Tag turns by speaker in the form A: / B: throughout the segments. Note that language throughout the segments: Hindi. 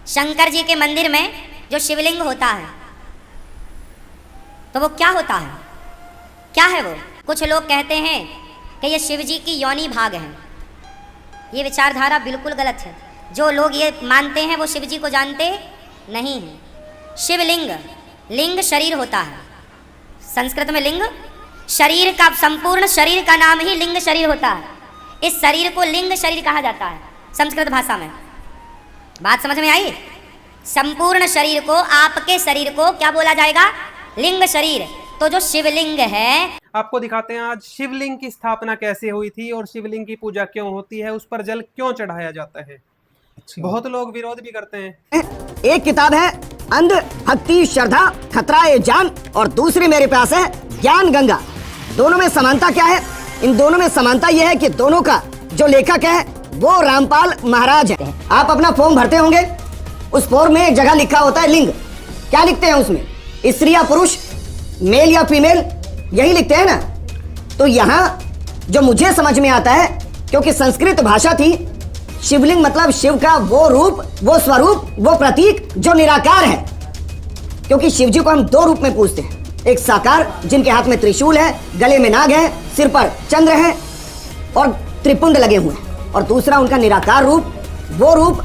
A: शंकर जी के मंदिर में जो शिवलिंग होता है तो वो क्या होता है, क्या है वो? कुछ लोग कहते हैं कि ये शिव जी की योनि भाग है। ये विचारधारा बिल्कुल गलत है। जो लोग ये मानते हैं वो शिव जी को जानते नहीं हैं। शिवलिंग, लिंग शरीर होता है। संस्कृत में लिंग शरीर का, संपूर्ण शरीर का नाम ही लिंग शरीर होता है। इस शरीर को लिंग शरीर कहा जाता है संस्कृत भाषा में। बात समझ में आई? संपूर्ण शरीर को, आपके शरीर को क्या बोला जाएगा? लिंग शरीर। तो जो शिवलिंग है,
B: आपको दिखाते हैं आज शिवलिंग की स्थापना कैसे हुई थी और शिवलिंग की पूजा क्यों होती है, उस पर जल क्यों चढ़ाया जाता है। बहुत लोग विरोध भी करते हैं।
C: एक किताब है अंध भक्ति श्रद्धा खतरा ए जान, और दूसरी मेरे पास है ज्ञान गंगा। दोनों में समानता क्या है? इन दोनों में समानता यह है कि दोनों का जो लेखक है वो रामपाल महाराज है। आप अपना फॉर्म भरते होंगे, उस फॉर्म में एक जगह लिखा होता है लिंग। क्या लिखते हैं उसमें? स्त्री या पुरुष, मेल या फीमेल, यही लिखते हैं ना। तो यहाँ जो मुझे समझ में आता है, क्योंकि संस्कृत भाषा थी, शिवलिंग मतलब शिव का वो रूप, वो स्वरूप, वो प्रतीक जो निराकार है। क्योंकि शिव जी को हम दो रूप में पूजते हैं, एक साकार जिनके हाथ में त्रिशूल है, गले में नाग है, सिर पर चंद्र है और त्रिपुंड लगे हुए हैं, और दूसरा उनका निराकार रूप, वो रूप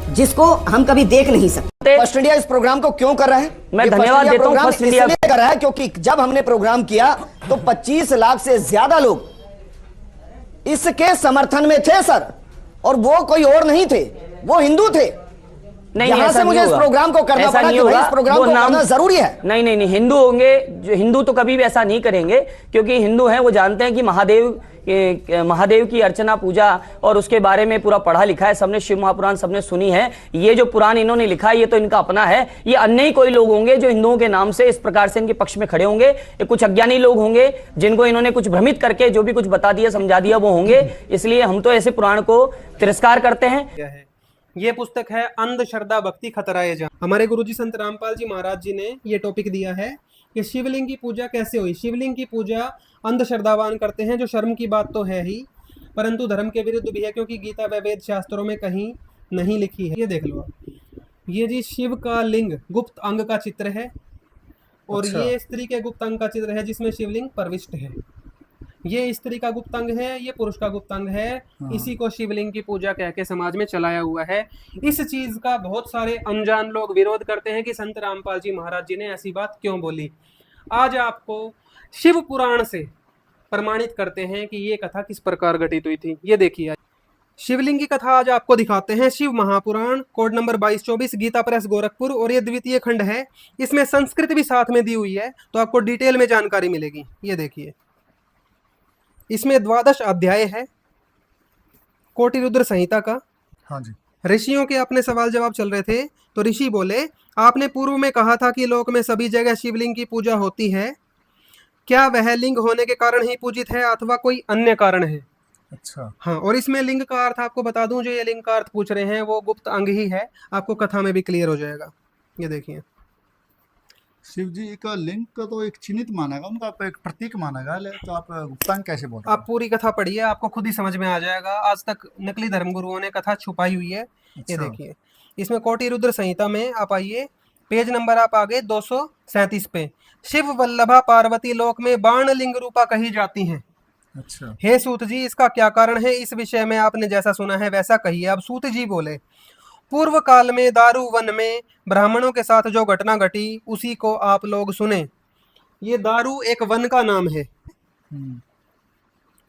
C: जिसको हम कभी देख नहीं सकते। फर्स्ट इंडिया इस प्रोग्राम को क्यों कर रहा है?
D: मैं धन्यवाद देता हूं फर्स्ट इंडिया
C: इसलिए कर रहा है क्योंकि जब हमने प्रोग्राम किया तो 25 लाख से ज्यादा लोग इसके समर्थन में थे सर, और वो कोई और नहीं थे, वो हिंदू थे।
D: नहीं,
C: यहाँ से मुझे इस प्रोग्राम को करना पड़ा कि भाई इस प्रोग्राम को करना जरूरी है।
D: नहीं, हिंदू होंगे जो हिंदू तो कभी भी ऐसा नहीं करेंगे, क्योंकि हिंदू हैं वो जानते हैं कि महादेव की अर्चना पूजा और उसके बारे में पूरा पढ़ा लिखा है सबने, शिव महापुराण सबने सुनी है। ये जो पुराण इन्होंने लिखा है ये तो इनका अपना है। ये अन्य ही कोई लोग होंगे जो हिंदुओं के नाम से इस प्रकार से इनके पक्ष में खड़े होंगे। ये कुछ अज्ञानी लोग होंगे जिनको इन्होंने कुछ भ्रमित करके जो भी कुछ बता दिया समझा दिया वो होंगे। इसलिए हम तो ऐसे पुराण को तिरस्कार करते हैं।
B: ये पुस्तक है अंधश्रद्धा भक्ति खतरा ए जान। हमारे गुरुजी संत रामपाल जी महाराज जी ने ये टॉपिक दिया है कि शिवलिंग की पूजा कैसे हुई। शिवलिंग की पूजा अंधश्रद्धावान करते हैं, जो शर्म की बात तो है ही, परंतु धर्म के विरुद्ध भी है, क्योंकि गीता व वेद शास्त्रों में कहीं नहीं लिखी है। ये देख लो आप, ये जी शिव का लिंग गुप्त अंग का चित्र है, और ये स्त्री के गुप्त अंग का चित्र है जिसमें शिवलिंग प्रविष्ट है। ये स्त्री का गुप्त अंग है, ये पुरुष का गुप्त अंग है। इसी को शिवलिंग की पूजा कह के समाज में चलाया हुआ है। इस चीज का बहुत सारे अनजान लोग विरोध करते हैं कि संत रामपाल जी महाराज जी ने ऐसी बात क्यों बोली। आज आपको शिव पुराण से प्रमाणित करते हैं कि ये कथा किस प्रकार घटित हुई थी। ये देखिए, शिवलिंग की कथा आज आपको दिखाते हैं। Shiv Mahapuran, code number 2224, Gita press Gorakhpur, और ये द्वितीय खंड है। इसमें संस्कृत भी साथ में दी हुई है, तो आपको डिटेल में जानकारी मिलेगी। ये देखिए, इसमें 12 अध्याय है कोटि रुद्र संहिता का।
E: हाँ जी।
B: ऋषियों के अपने सवाल जवाब चल रहे थे, तो ऋषि बोले, आपने पूर्व में कहा था कि लोक में सभी जगह शिवलिंग की पूजा होती है। क्या वह लिंग होने के कारण ही पूजित है अथवा कोई अन्य कारण है?
E: अच्छा।
B: हाँ, और इसमें लिंग का अर्थ आपको बता दूं, जो ये लिंग का अर्थ पूछ रहे हैं वो गुप्त अंग ही है। आपको कथा में भी क्लियर हो जाएगा। ये देखिए,
E: शिव जी का लिंग का तो एक चिन्हित माना गया, उनका एक प्रतीक माना गया, तो आप गुप्तांग कैसे बोल रहे हैं?
B: आप पूरी कथा पढ़िए, आपको खुद ही समझ में आ जाएगा। आज तक नकली धर्मगुरुओं ने कथा छुपाई हुई है। ये देखिए, इसमें कोटि रुद्र संहिता में आप आइए, पेज नंबर आप आगे 237 पे। शिव वल्लभा पार्वती लोक में बाण लिंग रूपा कही जाती हैं।
E: अच्छा।
B: हे सूत जी, इसका क्या कारण है? इस विषय में आपने जैसा सुना है वैसा कहिए। अब सूत जी बोले, पूर्व काल में दारू वन में ब्राह्मणों के साथ जो घटना घटी उसी को आप लोग सुने। ये दारू एक वन का नाम है,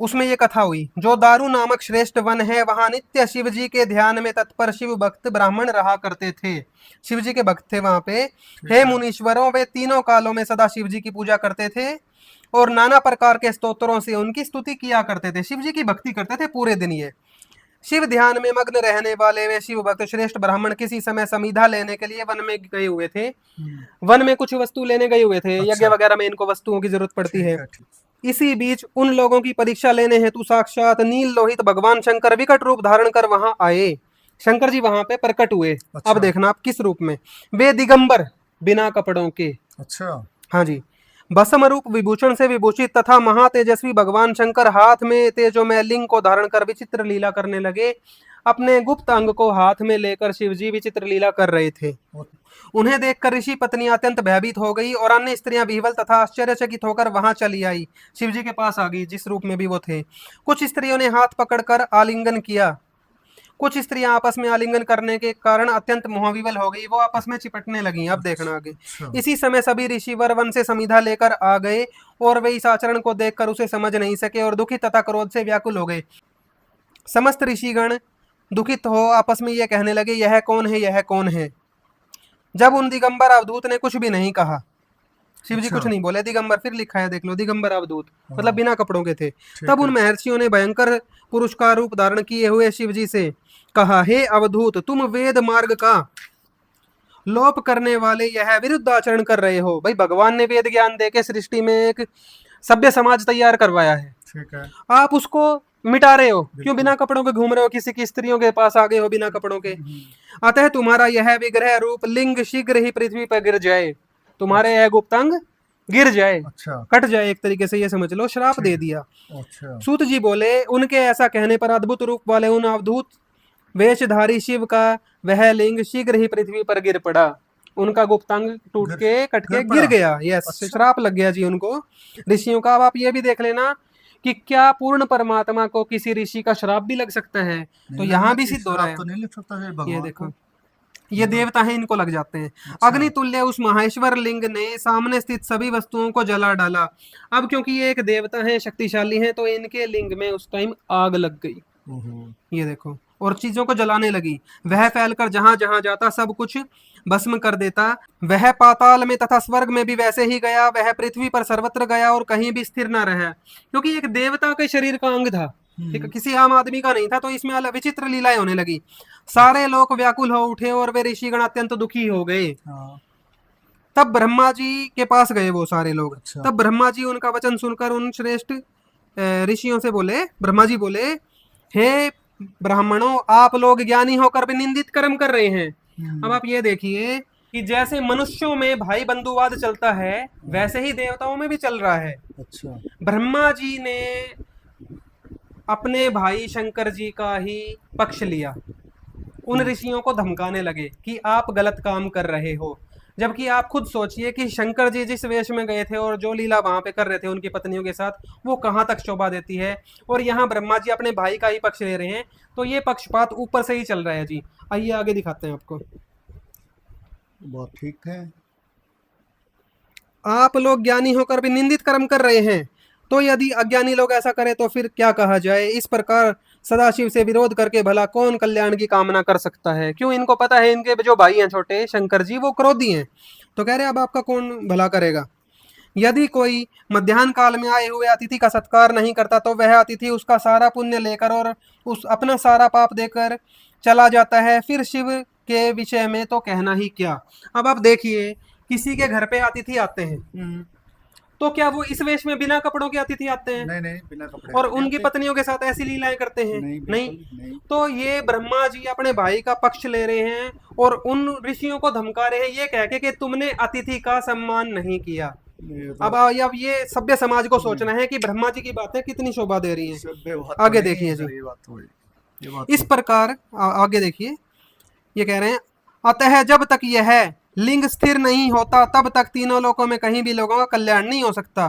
B: उसमें ये कथा हुई। जो दारू नामक श्रेष्ठ वन है, वहां नित्य शिव जी के ध्यान में तत्पर शिव भक्त ब्राह्मण रहा करते थे। शिव जी के भक्त थे वहां पे। हे मुनीश्वरों, वे तीनों कालों में सदा शिव जी की पूजा करते थे और नाना प्रकार के स्तोत्रों से उनकी स्तुति किया करते थे। शिव जी की भक्ति करते थे पूरे दिन। ये शिव ध्यान में मग्न रहने वाले वे शिव भक्त श्रेष्ठ ब्राह्मण किसी समय समीधा लेने के लिए वन में गए हुए थे। वन में कुछ वस्तु लेने गए हुए थे। यज्ञ वगैरह में इनको वस्तुओं की जरूरत पड़ती है। इसी बीच उन लोगों की परीक्षा लेने हेतु साक्षात नील लोहित भगवान शंकर विकट रूप धारण कर वहां आए। शंकर जी वहां पे प्रकट हुए।
E: अच्छा।
B: अब देखना आप किस रूप में। वे दिगंबर, बिना कपड़ों के।
E: अच्छा।
B: हाँ जी, भस्म रूप विभूषण से विभूषित तथा महातेजस्वी भगवान शंकर हाथ में तेजोमय लिंग को धारण कर विचित्र लीला करने लगे। अपने गुप्त अंग को हाथ में लेकर शिवजी विचित्र लीला कर रहे थे। उन्हें देखकर ऋषि पत्नी अत्यंत भयभीत हो गई और अन्य स्त्रियां विह्वल तथा आश्चर्यचकित होकर वहां चली आई, शिवजी के पास आ गई जिस रूप में भी वो थे। कुछ स्त्रियों ने हाथ पकड़कर आलिंगन किया। कुछ स्त्रियां आपस में आलिंगन करने के कारण अत्यंत मोहविवल हो गई, वो आपस में चिपटने लगी। अब देखना आगे। इसी समय सभी ऋषि वर वन से समिधा लेकर आ गए और वे इस आचरण को देखकर उसे समझ नहीं सके और दुखित तथा क्रोध से व्याकुल हो गए। समस्त ऋषिगण दुखित हो आपस में ये कहने लगे, यह कौन है, यह कौन है। जब उन दिगंबर अवधूत ने कुछ भी नहीं कहा, शिवजी कुछ नहीं बोले। दिगंबर फिर लिखा है, देख लो, दिगंबर अवधूत मतलब बिना कपड़ों के थे। तब उन महर्षियों ने भयंकर पुरुष का रूप धारण किए हुए शिवजी से कहा, हे अवधूत, तुम वेद मार्ग का लोप करने वाले यह विरुद्ध आचरण कर रहे हो। भाई भगवान ने वेद ज्ञान देके सृष्टि में एक सभ्य समाज तैयार करवाया है,
E: ठीक है,
B: आप उसको मिटा रहे हो। क्यों बिना कपड़ों के घूम रहे हो, किसी की स्त्रियों के पास आ गए हो बिना कपड़ों के। अतः तुम्हारा यह विग्रह रूप लिंग शीघ्र ही पृथ्वी पर गिर जाए, तुम्हारे यह गुप्तांग गिर जाए,
E: अच्छा
B: कट जाए, एक तरीके से ये समझ लो, श्राप दे दिया।
E: अच्छा
B: सूत जी बोले, उनके ऐसा कहने पर अद्भुत रूप वाले उन अवधूत वेशधारी शिव का वह लिंग शीघ्र ही पृथ्वी पर गिर पड़ा। उनका गुप्तांग टूट के कट के गिर गया। यस, श्राप लग गया जी उनको, ऋषियों का। अब आप ये भी देख लेना कि क्या पूर्ण परमात्मा को किसी ऋषि का श्राप भी लग सकता है, तो यहाँ भी सिद्ध हो रहा है।
E: तो नहीं लिख सकता है
B: ये
E: भगवान
B: देखो,
E: को।
B: ये देवता है, इनको लग जाते हैं। अग्नि तुल्य उस महेश्वर लिंग ने सामने स्थित सभी वस्तुओं को जला डाला। अब क्योंकि ये एक देवता है, शक्तिशाली हैं, तो इनके लिंग में उस टाइम आग लग गई।
E: ओहो,
B: ये देखो, और चीजों को जलाने लगी। वह फैलकर जहां जहां जाता सब कुछ भस्म कर देता। वह पाताल में तथा स्वर्ग में भी वैसे ही गया, वह पृथ्वी पर सर्वत्र गया और कहीं भी स्थिर न रहा, क्योंकि एक देवता के शरीर का अंग था, ठीक है, किसी आम आदमी का नहीं था। तो इसमें अलग विचित्र लीलाएं होने लगी। सारे लोग व्याकुल हो उठे और वे ऋषिगण अत्यंत दुखी हो गए।
E: हाँ,
B: तब ब्रह्मा जी के पास गए वो सारे लोग।
E: अच्छा।
B: तब ब्रह्मा जी उनका वचन सुनकर उन श्रेष्ठ ऋषियों से बोले, ब्रह्मा जी बोले, हे ब्राह्मणों, आप लोग ज्ञानी होकर भी निंदित कर्म कर रहे हैं। अब आप ये देखिए कि जैसे मनुष्यों में भाई बंधुवाद चलता है, वैसे ही देवताओं में भी चल रहा है।
E: अच्छा,
B: ब्रह्मा जी ने अपने भाई शंकर जी का ही पक्ष लिया। उन ऋषियों को धमकाने लगे कि आप गलत काम कर रहे हो। जबकि आप खुद सोचिए कि शंकर जी जिस वेश में गए थे और जो लीला वहां पे कर रहे थे उनकी पत्नियों के साथ, वो कहाँ तक शोभा देती है। और यहाँ ब्रह्मा जी अपने भाई का ही पक्ष ले रहे हैं, तो ये पक्षपात ऊपर से ही चल रहा है जी। आइए आगे दिखाते हैं आपको।
E: बहुत ठीक है।
B: आप लोग ज्ञानी होकर भी निंदित कर्म कर रहे हैं, तो यदि अज्ञानी लोग ऐसा करें तो फिर क्या कहा जाए। इस प्रकार सदाशिव से विरोध करके भला कौन कल्याण की कामना कर सकता है। क्यों, इनको पता है इनके जो भाई हैं छोटे शंकर जी, वो क्रोधी हैं, तो कह रहे अब आपका कौन भला करेगा। यदि कोई मध्याह्न काल में आए हुए अतिथि का सत्कार नहीं करता तो वह अतिथि उसका सारा पुण्य लेकर और उस अपना सारा पाप देकर चला जाता है। फिर शिव के विषय में तो कहना ही क्या। अब आप देखिए, किसी के घर पे अतिथि आते हैं, तो क्या वो इस वेश में बिना कपड़ों के अतिथि आते हैं?
E: नहीं, बिना कपड़े
B: और
E: के
B: उनकी
E: आते।
B: पत्नियों के साथ ऐसी लीलाएं करते हैं?
E: नहीं, बिल्कुल नहीं।
B: तो ये ब्रह्मा जी अपने भाई का पक्ष ले रहे हैं और उन ऋषियों को धमका रहे हैं ये कह के कि तुमने अतिथि का सम्मान नहीं किया।
E: ये तो
B: अब ये सभ्य समाज को सोचना है कि ब्रह्मा जी की बातें कितनी शोभा दे रही हैं।
E: सभ्य बात
B: आगे
E: नहीं
B: देखिए
E: है,
B: जी।
E: ये बात तो है। ये बात
B: इस प्रकार आगे देखिए, ये कह रहे हैं, अतः जब तक यह लिंग स्थिर नहीं होता तब तक तीनों लोकों में कहीं भी लोगों का कल्याण नहीं हो सकता।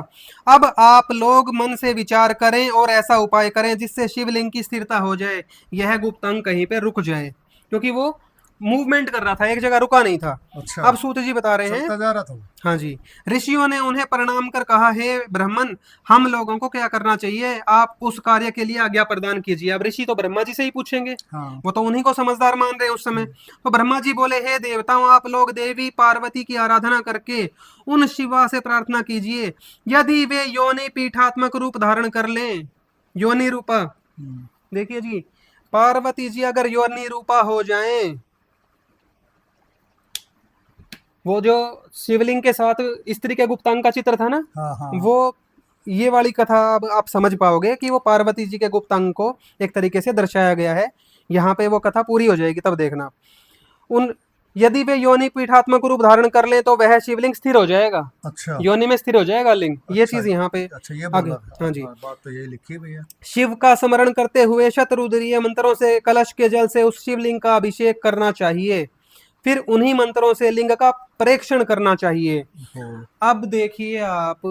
B: अब आप लोग मन से विचार करें और ऐसा उपाय करें जिससे शिवलिंग की स्थिरता हो जाए, यह गुप्त अंग कहीं पे रुक जाए, क्योंकि वो मूवमेंट कर रहा था, एक जगह रुका नहीं था।
E: अच्छा।
B: अब सूत जी बता रहे हैं,
E: चलता जा रहा था वो।
B: हाँ जी, ऋषियों ने उन्हें प्रणाम कर कहा, हे ब्राह्मण, हम लोगों को क्या करना चाहिए, आप उस कार्य के लिए आज्ञा प्रदान कीजिए। अब ऋषि तो ब्रह्मा जी से ही पूछेंगे,
E: हाँ।
B: वो तो उन्हीं को समझदार मान रहे हैं उस समय। तो ब्रह्मा जी बोले, हे देवताओं, आप लोग देवी पार्वती की आराधना करके उन शिवा से प्रार्थना कीजिए, यदि वे योनि पीठात्मक रूप धारण कर लें। योनि रूपा, देखिए जी, पार्वती जी अगर योनि रूपा हो जाएं, वो जो शिवलिंग के साथ स्त्री के गुप्तांग का चित्र था ना,
E: हाँ।
B: वो ये वाली कथा अब आप समझ पाओगे कि वो पार्वती जी के गुप्तांग को एक तरीके से दर्शाया गया है। यहाँ पे वो कथा पूरी हो जाएगी, तब देखना। उन यदि वे योनि पीठात्मक रूप धारण कर लें तो वह शिवलिंग स्थिर हो जाएगा,
E: अच्छा
B: योनि में स्थिर हो जाएगा लिंग। ये
E: अच्छा,
B: चीज यहाँ पे
E: अच्छा ये
B: आगे,
E: बोला।
B: हाँ जी।
E: बात तो यही लिखी है भैया।
B: शिव का स्मरण करते हुए शतरुद्रीय मंत्रों से कलश के जल से उस शिवलिंग का अभिषेक करना चाहिए, फिर उन्हीं मंत्रों से लिंग का प्रेक्षण करना चाहिए। अब देखिए आप,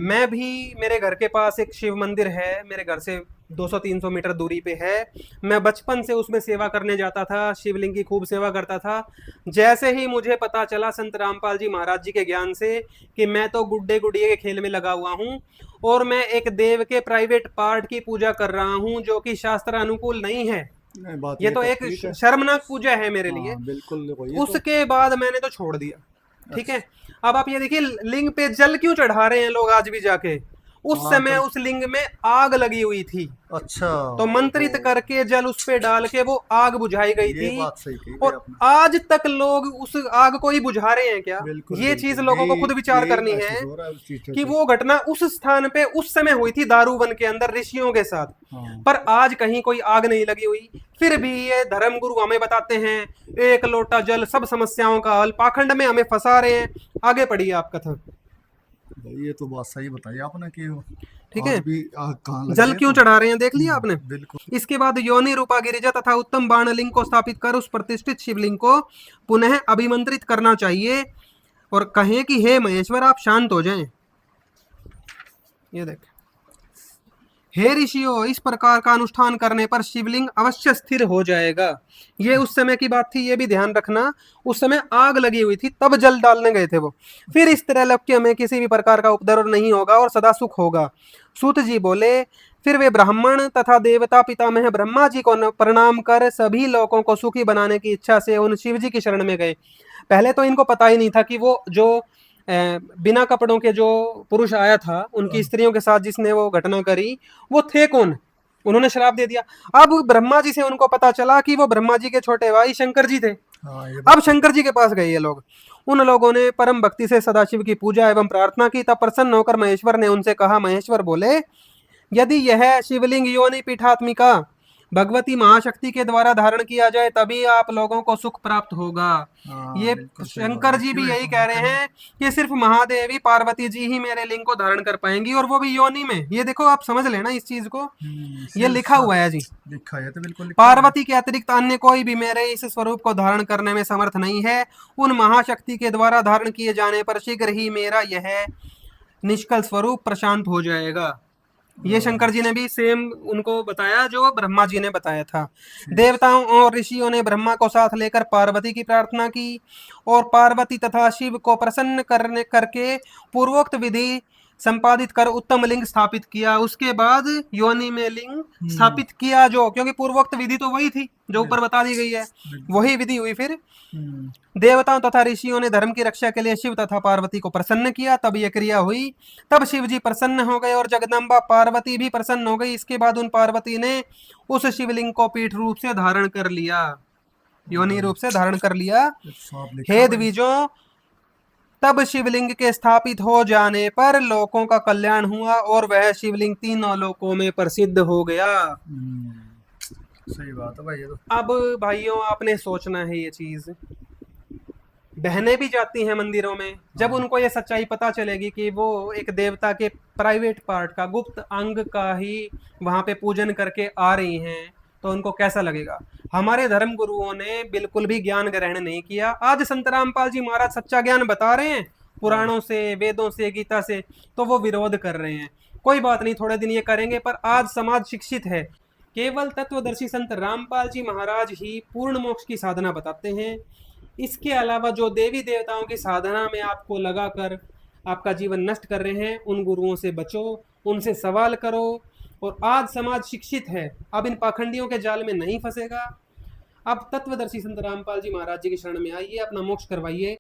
B: मैं भी, मेरे घर के पास एक शिव मंदिर है, मेरे घर से 200-300 मीटर दूरी पे है। मैं बचपन से उसमें सेवा करने जाता था, शिवलिंग की खूब सेवा करता था। जैसे ही मुझे पता चला संत रामपाल जी महाराज जी के ज्ञान से कि मैं तो गुड्डे गुड़िये के खेल में लगा हुआ हूँ और मैं एक देव के प्राइवेट पार्ट की पूजा कर रहा हूँ जो कि शास्त्र अनुकूल नहीं है,
E: नहीं, बात
B: ये तो एक
E: ठीक है।
B: शर्मनाक पूजा है मेरे लिए।
E: हाँ, बिल्कुल वही तो।
B: उसके बाद मैंने तो छोड़ दिया, ठीक है। अब आप ये देखिए, लिंग पे जल क्यों चढ़ा रहे हैं लोग आज भी जाके। उस
E: हाँ,
B: समय उस लिंग में आग लगी हुई थी,
E: अच्छा
B: तो मंत्रित करके जल उस पे डाल के वो आग बुझाई गई
E: ये
B: थी।
E: बात सही कही
B: और
E: आपने।
B: आज तक लोग उस आग को ही बुझा रहे हैं क्या?
E: बिल्कुल,
B: ये
E: बिल्कुल।
B: चीज लोगों को
E: यही-
B: खुद विचार
E: यही
B: करनी
E: महसूस
B: है
E: हो रहा है उस चीज़
B: कि
E: पे।
B: वो घटना उस स्थान पे उस समय हुई थी दारूवन के अंदर ऋषियों के साथ,
E: हाँ।
B: पर आज कहीं कोई आग नहीं लगी हुई। फिर भी ये धर्मगुरु हमें बताते हैं एक लोटा जल सब समस्याओं का हल, पाखंड में हमें फंसा रहे हैं। आगे पढ़िए आप कथा।
E: भाई ये तो बात सही बताई आपने कि
B: ठीक
E: आज
B: है,
E: भी आग कहाँ लग
B: जल
E: रही है
B: क्यों
E: तो।
B: चढ़ा रहे हैं देख लिया आपने।
E: बिल्कुल।
B: इसके बाद योनि रूपा गिरिजा तथा उत्तम बाणलिंग को स्थापित कर उस प्रतिष्ठित शिवलिंग को पुनः अभिमंत्रित करना चाहिए और कहें कि हे महेश्वर आप शांत हो जाएं। ये देख, हे ऋषियों, इस प्रकार का अनुष्ठान करने पर शिवलिंग अवश्य स्थिर हो जाएगा। ये उस समय की बात थी, ये भी ध्यान रखना। उस समय आग लगी हुई थी, तब जल डालने गए थे वो। फिर इस त्रैलोक्य में किसी भी प्रकार का उपद्रव नहीं होगा और सदा सुख होगा। सूत जी बोले, फिर वे ब्राह्मण तथा देवता पितामह ब्रह्मा जी को प्रणाम कर सभी लोगों को सुखी बनाने की इच्छा से उन शिव जी की शरण में गए। पहले तो इनको पता ही नहीं था कि वो जो बिना कपड़ों के जो पुरुष आया था उनकी स्त्रियों के साथ जिसने वो घटना करी, वो थे कौन। उन्होंने श्राप दे दिया। अब ब्रह्मा जी से उनको पता चला कि वो ब्रह्मा जी के छोटे भाई शंकर जी थे।
E: हाँ, ये
B: अब शंकर जी के पास गए ये लोग। उन लोगों ने परम भक्ति से सदाशिव की पूजा एवं प्रार्थना की। तब प्रसन्न होकर महेश्वर ने उनसे कहा, महेश्वर बोले, यदि यह शिवलिंग योनि पीठात्मिका भगवती महाशक्ति के द्वारा धारण किया जाए तभी आप लोगों को सुख प्राप्त होगा।
E: हाँ,
B: ये
E: बिल्कुल सही
B: शंकर
E: बात
B: जी
E: है।
B: भी
E: क्यों
B: यही
E: ऐसा
B: कह रहे हैं कि सिर्फ महादेवी पार्वती जी ही मेरे लिंग को धारण कर पाएंगी, और वो भी योनि में। ये देखो, आप समझ लेना इस चीज को, ये लिखा हुआ है जी।
E: लिखा है तो बिल्कुल लिखा है।
B: पार्वती के अतिरिक्त अन्य कोई भी मेरे इस स्वरूप को धारण करने में समर्थ नहीं है। उन महाशक्ति के द्वारा धारण किए जाने पर शीघ्र ही मेरा यह निष्कल स्वरूप प्रशांत हो जाएगा। ये शंकर जी ने भी सेम उनको बताया जो ब्रह्मा जी ने बताया था। देवताओं और ऋषियों ने ब्रह्मा को साथ लेकर पार्वती की प्रार्थना की और पार्वती तथा शिव को प्रसन्न करके पूर्वोक्त विधि संपादित कर उत्तम लिंग स्थापित किया। उसके बाद योनि में लिंग स्थापित किया, जो क्योंकि पूर्वोक्त विधि तो वही थी जो ऊपर बता दी गई है, वही विधि हुई। फिर देवताओं तथा ऋषियों ने धर्म की रक्षा के लिए शिव तथा पार्वती को प्रसन्न किया, तब यह क्रिया हुई। तब शिव जी प्रसन्न हो गए और जगदम्बा पार्वती भी प्रसन्न हो गई। इसके बाद उन पार्वती ने उस शिवलिंग को पीठ रूप से धारण कर लिया, योनि रूप से धारण कर लिया। हे द्विजों, तब शिवलिंग के स्थापित हो जाने पर लोगों का कल्याण हुआ और वह शिवलिंग तीनों लोकों में प्रसिद्ध हो गया।
E: सही बात है भाई। ये तो
B: अब भाइयों, आपने सोचना है ये चीज। बहनें भी जाती हैं मंदिरों में, जब उनको ये सच्चाई पता चलेगी कि वो एक देवता के प्राइवेट पार्ट का, गुप्त अंग का ही वहां पे पूजन करके आ रही हैं, तो उनको कैसा लगेगा। हमारे धर्म गुरुओं ने बिल्कुल भी ज्ञान ग्रहण नहीं किया। आज संत रामपाल जी महाराज सच्चा ज्ञान बता रहे हैं पुराणों से, वेदों से, गीता से, तो वो विरोध कर रहे हैं। कोई बात नहीं, थोड़े दिन ये करेंगे, पर आज समाज शिक्षित है। केवल तत्वदर्शी संत रामपाल जी महाराज ही पूर्ण मोक्ष की साधना बताते हैं। इसके अलावा जो देवी देवताओं की साधना में आपको लगाकर आपका जीवन नष्ट कर रहे हैं, उन गुरुओं से बचो, उनसे सवाल करो। और आज समाज शिक्षित है, अब इन पाखंडियों के जाल में नहीं फंसेगा। अब तत्वदर्शी संत रामपाल जी महाराज जी की शरण में आइए, अपना मोक्ष करवाइए।